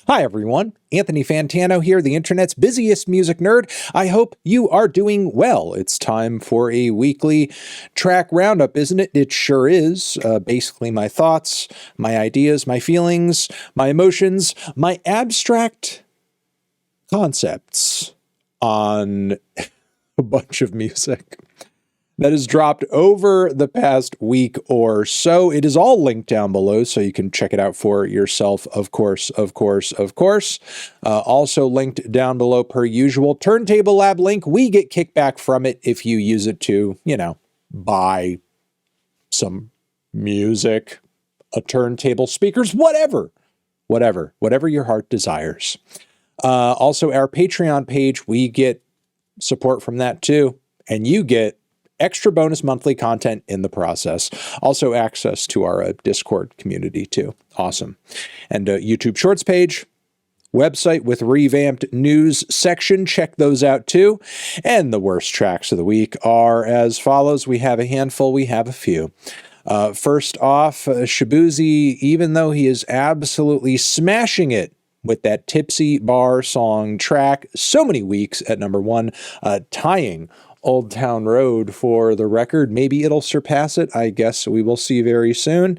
Hi everyone, Anthony Fantano here, the internet's busiest music nerd. I hope you are doing well. It's time for a weekly track roundup, isn't it? It sure is. Basically my thoughts, my ideas, my feelings, my emotions, my abstract concepts on a bunch of music that has dropped over the past week or so. It is all linked down below, so you can check it out for yourself, of course. Also linked down below per usual. Turntable Lab link, we get kickback from it if you use it to, buy some music, a turntable, speakers, whatever your heart desires. Also, our Patreon page, we get support from that too, and you get extra bonus monthly content in the process. Also access to our Discord community too. Awesome. And YouTube Shorts page, website with revamped news section. Check those out too. And the worst tracks of the week are as follows. We have a handful. We have a few. First off, Shaboozey, even though he is absolutely smashing it with that Tipsy Bar song track, so many weeks at number one, tying Old Town Road for the record. Maybe it'll surpass it. I guess we will see very soon.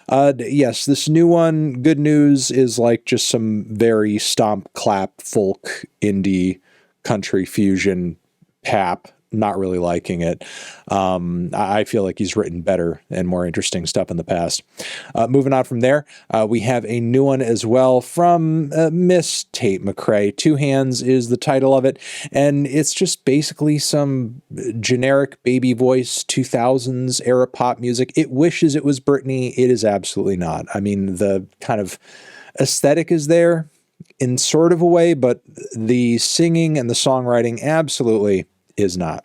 Yes, this new one, good news, is like just some very stomp, clap, folk, indie, country fusion pap. Not really liking it. I feel like he's written better and more interesting stuff in the past. Moving on from there, we have a new one as well from Miss Tate McRae. Two Hands is the title of it, and it's just basically some generic baby voice 2000s era pop music. It wishes it was Britney. It is absolutely not. I mean, the kind of aesthetic is there in sort of a way, but the singing and the songwriting absolutely is not.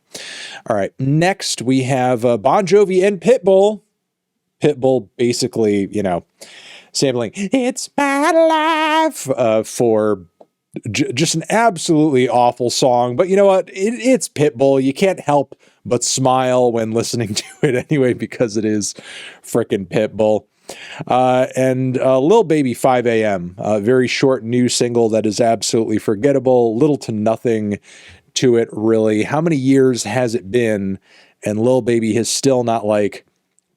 All right. Next, we have Bon Jovi and Pitbull. Pitbull basically, sampling "It's My Life" for just an absolutely awful song. But you know what? It's Pitbull. You can't help but smile when listening to it anyway, because it is frickin' Pitbull. And Lil Baby 5 a.m., a very short new single that is absolutely forgettable, little to nothing to it, really. How many years has it been? And Lil Baby has still not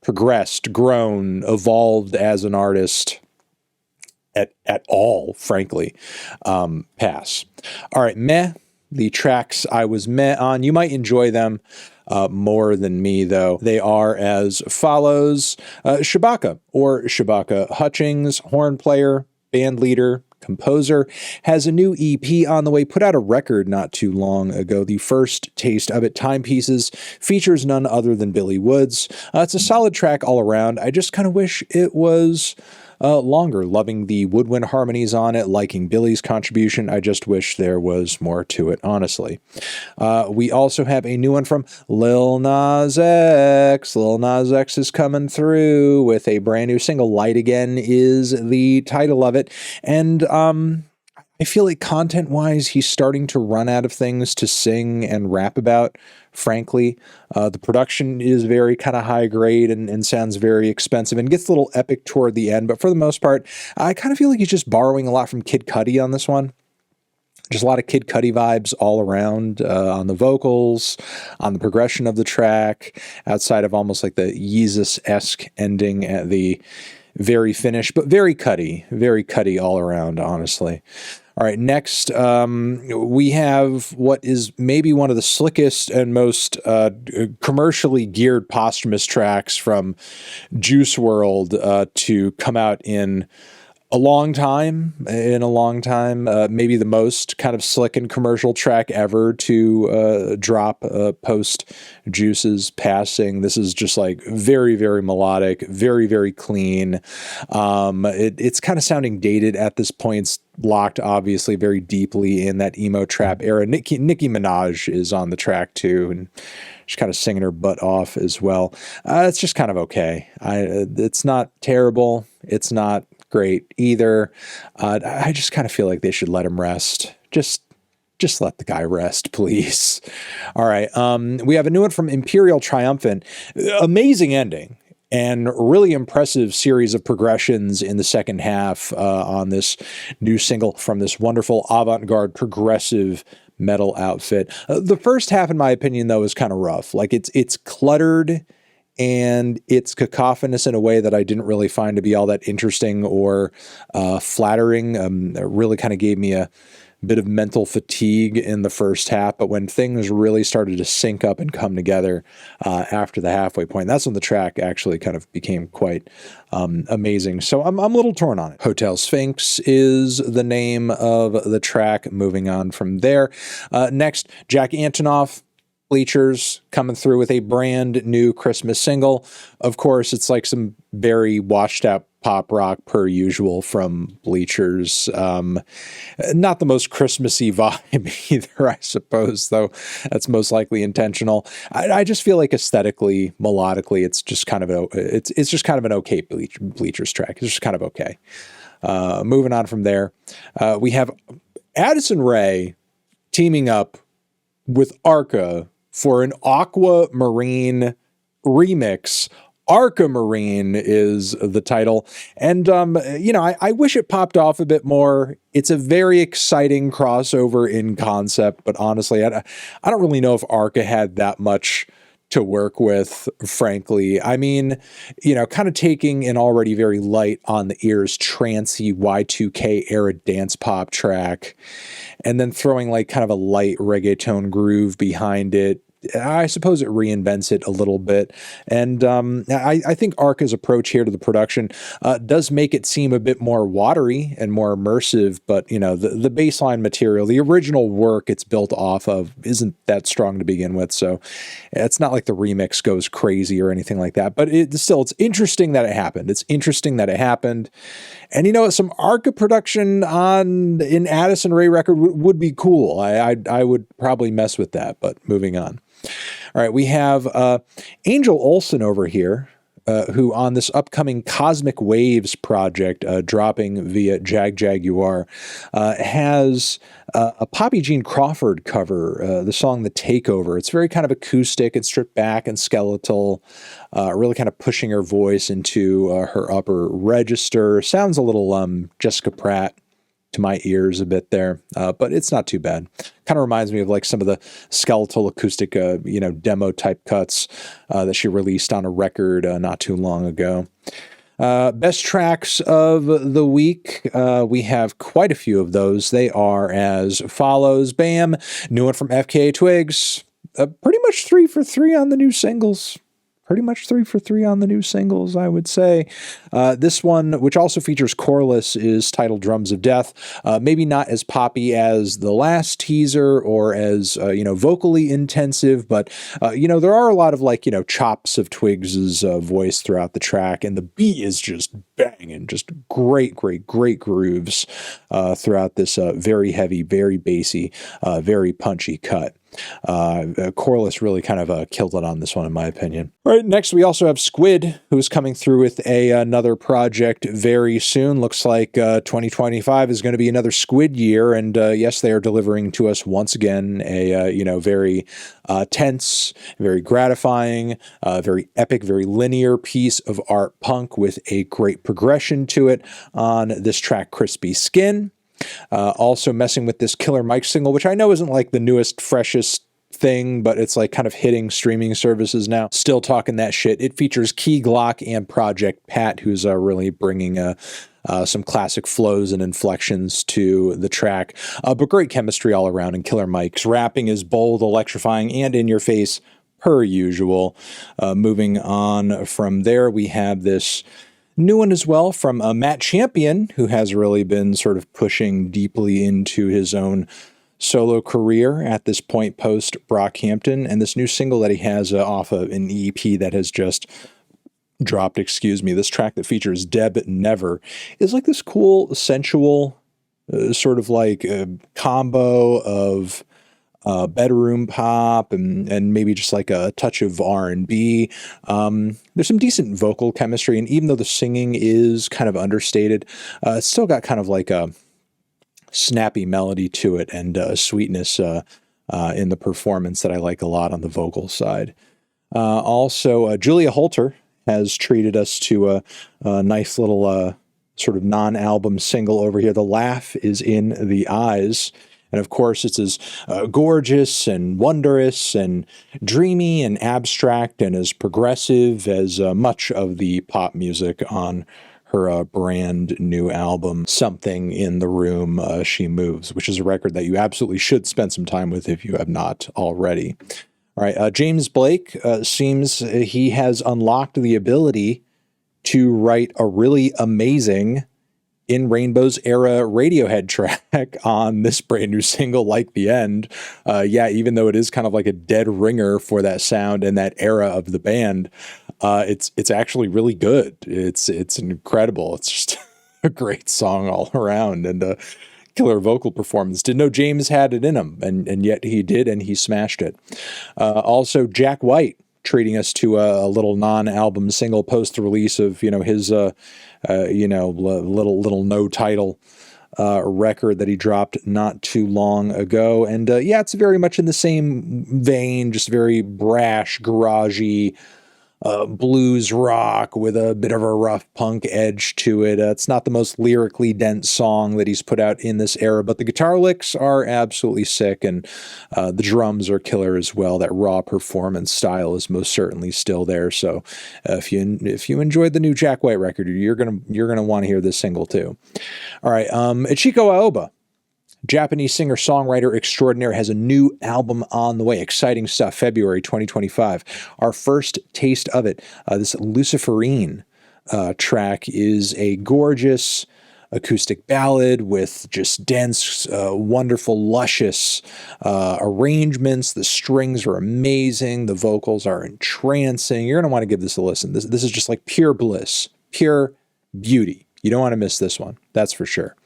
progressed, grown, evolved as an artist at all, frankly. Pass. All right, meh. The tracks I was meh on. You might enjoy them more than me, though. They are as follows. Shabaka, or Shabaka Hutchings, horn player, band leader, composer, has a new EP on the way, put out a record not too long ago. The first taste of it, Timepieces, features none other than Billy Woods. It's a solid track all around. I just kind of wish it was longer. Loving the woodwind harmonies on it, liking Billy's contribution. I just wish there was more to it, honestly. We also have a new one from Lil Nas X. Lil Nas X is coming through with a brand new single. Light Again is the title of it. And I feel like content-wise, he's starting to run out of things to sing and rap about, frankly. The production is very kind of high grade and sounds very expensive and gets a little epic toward the end. But for the most part, I kind of feel like he's just borrowing a lot from Kid Cudi on this one. Just a lot of Kid Cudi vibes all around on the vocals, on the progression of the track, outside of almost like the Yeezus-esque ending at the very finish, but very Cudi all around, honestly. All right, next, we have what is maybe one of the slickest and most commercially geared posthumous tracks from Juice WRLD to come out in a long time, maybe the most kind of slick and commercial track ever to drop post Juice's passing. This is just like very, very melodic, very, very clean. It's kind of sounding dated at this point. It's locked obviously very deeply in that emo trap era. Nicki Minaj is on the track too, and she's kind of singing her butt off as well. It's just kind of okay. It's not terrible. It's not great either. I just kind of feel like they should let him rest. Just let the guy rest, please. All right. We have a new one from Imperial, Triumphant. Amazing ending. and really impressive series of progressions in the second half on this new single from this wonderful avant-garde progressive metal outfit. The first half, in my opinion, though, is kind of rough. Like it's cluttered and it's cacophonous in a way that I didn't really find to be all that interesting or flattering. It really kind of gave me a bit of mental fatigue in the first half, but when things really started to sync up and come together after the halfway point, that's when the track actually kind of became quite amazing. So I'm a little torn on it. Hotel Sphinx is the name of the track. Moving on from there. Next, Jack Antonoff, Bleachers, coming through with a brand new Christmas single. Of course, it's like some very washed out pop rock per usual from Bleachers. Not the most Christmassy vibe either, I suppose, though that's most likely intentional. I just feel like aesthetically, melodically, it's just kind of it's just kind of an okay Bleachers track. It's just kind of okay. Moving on from there, we have Addison Rae teaming up with Arca for an Aquamarine remix. Arcamarine is the title. And, you know, I wish it popped off a bit more. It's a very exciting crossover in concept, but honestly, I don't really know if Arca had that much to work with, frankly. I mean, you know, kind of taking an already very light on the ears, trancey Y2K era dance pop track, and then throwing like kind of a light reggaeton groove behind it. I suppose it reinvents it a little bit. And I think Arca's approach here to the production does make it seem a bit more watery and more immersive, but, you know, the baseline material, the original work it's built off of isn't that strong to begin with. So it's not like the remix goes crazy or anything like that, but it's interesting that it happened. It's interesting that it happened. And, you know, some Arca production on an Addison Rae record would be cool. I would probably mess with that, but moving on. All right, we have Angel Olsen over here, who on this upcoming Cosmic Waves project dropping via Jaguar has a Poppy Jean Crawford cover, the song The Takeover. It's very kind of acoustic and stripped back and skeletal, really kind of pushing her voice into her upper register. Sounds a little Jessica Pratt to my ears a bit there, but it's not too bad. Kind of reminds me of like some of the skeletal acoustic, you know, demo type cuts that she released on a record not too long ago. Best tracks of the week. We have quite a few of those. They are as follows. Bam, new one from FKA Twigs. Pretty much 3 for 3 on the new singles. Pretty much 3 for 3 on the new singles, I would say. This one, which also features Koreless, is titled Drums of Death. Maybe not as poppy as the last teaser or as, you know, vocally intensive, but, you know, there are a lot of, like, you know, chops of Twigs' voice throughout the track, and the beat is just banging, just great grooves throughout this very heavy, very bassy, very punchy cut. Koreless really kind of killed it on this one, in my opinion. All right, next we also have Squid, who's coming through with another project very soon. Looks like 2025 is going to be another Squid year, and yes, they are delivering to us once again a you know, very tense, very gratifying, very epic, very linear piece of art punk with a great progression to it on this track, Crispy Skin. Also messing with this Killer Mike single, which I know isn't like the newest, freshest thing, but it's like kind of hitting streaming services now. Still talking that shit. It features Key Glock and Project Pat, who's really bringing some classic flows and inflections to the track. But great chemistry all around, and Killer Mike's rapping is bold, electrifying, and in your face per usual. Moving on from there, we have this new one as well from Matt Champion, who has really been sort of pushing deeply into his own solo career at this point post Brockhampton, and this new single that he has off of an EP that has just dropped, this track that features Deb Never is like this cool, sensual, sort of like combo of bedroom pop and maybe just like a touch of R&B. There's some decent vocal chemistry, and even though the singing is kind of understated, it's still got kind of like a snappy melody to it and a sweetness in the performance that I like a lot on the vocal side. Also, Julia Holter has treated us to a nice little sort of non-album single over here. The Laugh is in the Eyes. And of course, it's as gorgeous and wondrous and dreamy and abstract and as progressive as much of the pop music on her brand new album, Something in the Room She Moves, which is a record that you absolutely should spend some time with if you have not already. All right, James Blake seems he has unlocked the ability to write a really amazing In Rainbow's era Radiohead track on this brand new single, Like the End. Yeah, even though it is kind of like a dead ringer for that sound and that era of the band, it's actually really good. It's incredible. It's just a great song all around and a killer vocal performance. Didn't know James had it in him, and yet he did, and he smashed it. Also, Jack White treating us to a little non-album single post the release of his little no title record that he dropped not too long ago. And yeah, it's very much in the same vein, just very brash, garagey, blues rock with a bit of a rough punk edge to it. It's not the most lyrically dense song that he's put out in this era, but the guitar licks are absolutely sick, and the drums are killer as well. That raw performance style is most certainly still there. So if you enjoyed the new Jack White record, you're gonna want to hear this single too. All right, Ichiko Aoba, Japanese singer-songwriter extraordinaire, has a new album on the way. Exciting stuff. February 2025. Our first taste of it. This Luciférine track is a gorgeous acoustic ballad with just dense, wonderful, luscious arrangements. The strings are amazing. The vocals are entrancing. You're going to want to give this a listen. This is just like pure bliss, pure beauty. You don't want to miss this one. That's for sure.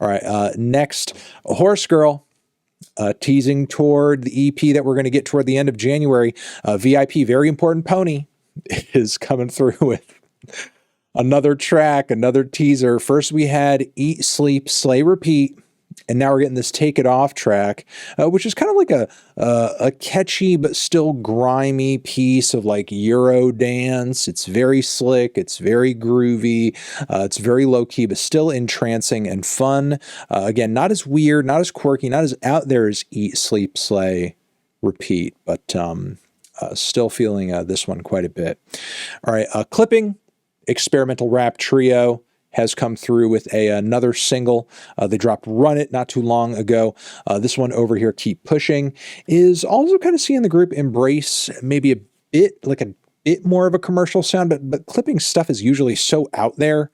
All right. Next, horsegiirL, teasing toward the EP that we're going to get toward the end of January. VIP, Very Important Pony, is coming through with another track, another teaser. First, we had Eat, Sleep, Slay, Repeat. And now we're getting this Take It Off track, which is kind of like a catchy but still grimy piece of like Euro dance. It's very slick. It's very groovy. It's very low key, but still entrancing and fun. Again, not as weird, not as quirky, not as out there as Eat, Sleep, Slay, Repeat, but still feeling this one quite a bit. All right, Clipping, experimental rap trio, has come through with another single. They dropped Run It not too long ago. This one over here, Keep Pushing, is also kind of seeing the group embrace maybe a bit more of a commercial sound, but Clipping stuff is usually so out there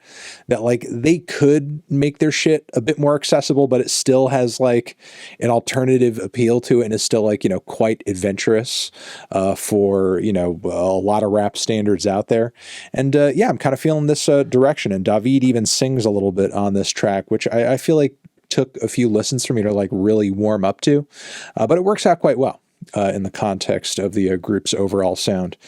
that like they could make their shit a bit more accessible, but it still has like an alternative appeal to it and is still like, quite adventurous for, a lot of rap standards out there. And yeah, I'm kind of feeling this direction. And David even sings a little bit on this track, which I feel like took a few listens for me to like really warm up to, but it works out quite well in the context of the group's overall sound.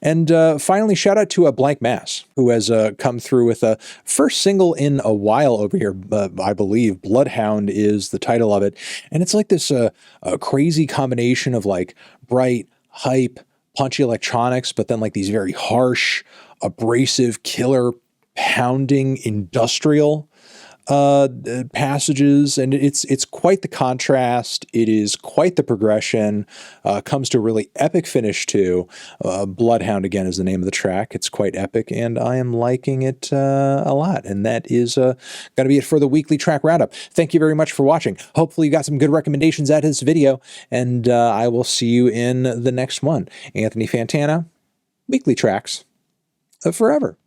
And finally, shout out to Blanck Mass, who has come through with a first single in a while over here. I believe Bloodhound is the title of it. And it's like this a crazy combination of like bright, hype, punchy electronics, but then like these very harsh, abrasive, killer, pounding, industrial passages, and it's quite the contrast. It is quite the progression. Comes to a really epic finish too. Bloodhound, again, is the name of the track. It's quite epic, and I am liking it a lot. And that is going to be it for the weekly track roundup. Thank you very much for watching. Hopefully you got some good recommendations out of this video, and I will see you in the next one. Anthony Fantana, Weekly Tracks forever.